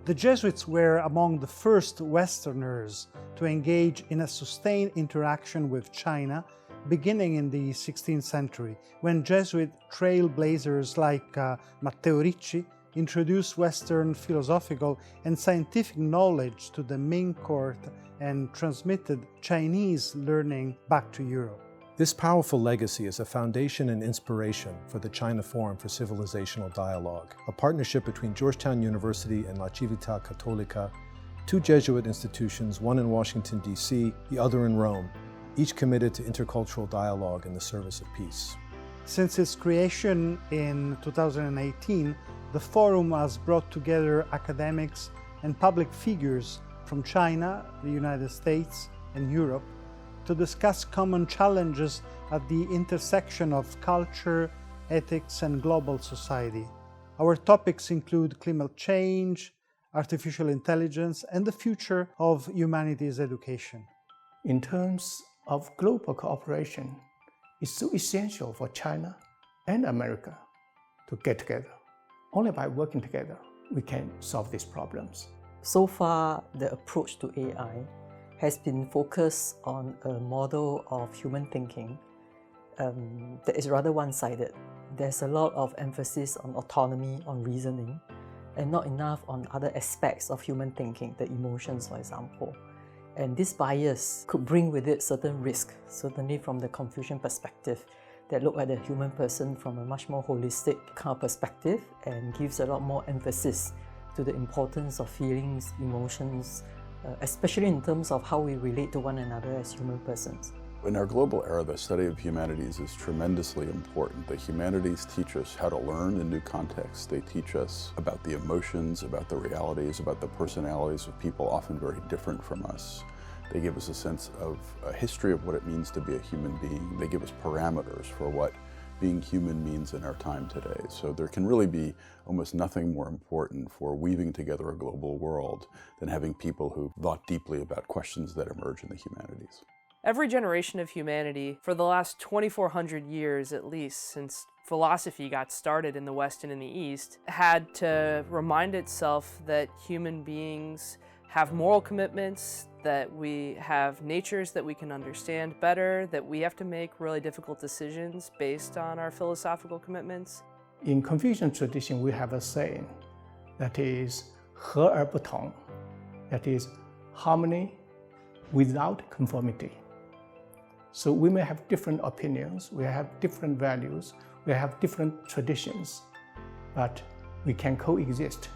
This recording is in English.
The Jesuits were among the first Westerners to engage in a sustained interaction with China, beginning in the 16th century, when Jesuit trailblazers like Matteo Ricci introduced Western philosophical and scientific knowledge to the Ming court and transmitted Chinese learning back to Europe. This powerful legacy is a foundation and inspiration for the China Forum for Civilizational Dialogue, a partnership between Georgetown University and Civiltà Cattolica, two Jesuit institutions, one in Washington, D.C., the other in Rome, each committed to intercultural dialogue in the service of peace. Since its creation in 2018, the Forum has brought together academics and public figures from China, the United States, and Europe to discuss common challenges at the intersection of culture, ethics, and global society. Our topics include climate change, artificial intelligence, and the future of humanities education. In terms of global cooperation, it's so essential for China and America to get together. Only by working together, we can solve these problems. So far, the approach to AI has been focused on a model of human thinking that is rather one-sided. There's a lot of emphasis on autonomy, on reasoning, and not enough on other aspects of human thinking, the emotions, for example. And this bias could bring with it certain risk, certainly from the Confucian perspective, that look at the human person from a much more holistic kind of perspective and gives a lot more emphasis to the importance of feelings, emotions, especially in terms of how we relate to one another as human persons. In our global era, the study of humanities is tremendously important. The humanities teach us how to learn in new contexts. They teach us about the emotions, about the realities, about the personalities of people often very different from us. They give us a sense of a history of what it means to be a human being. They give us parameters for what being human means in our time today. So there can really be almost nothing more important for weaving together a global world than having people who thought deeply about questions that emerge in the humanities. Every generation of humanity, for the last 2,400 years at least, since philosophy got started in the West and in the East, had to remind itself that human beings have moral commitments, that we have natures that we can understand better, that we have to make really difficult decisions based on our philosophical commitments. In Confucian tradition, we have a saying that is 和而不同, that is harmony without conformity. So we may have different opinions, we have different values, we have different traditions, but we can coexist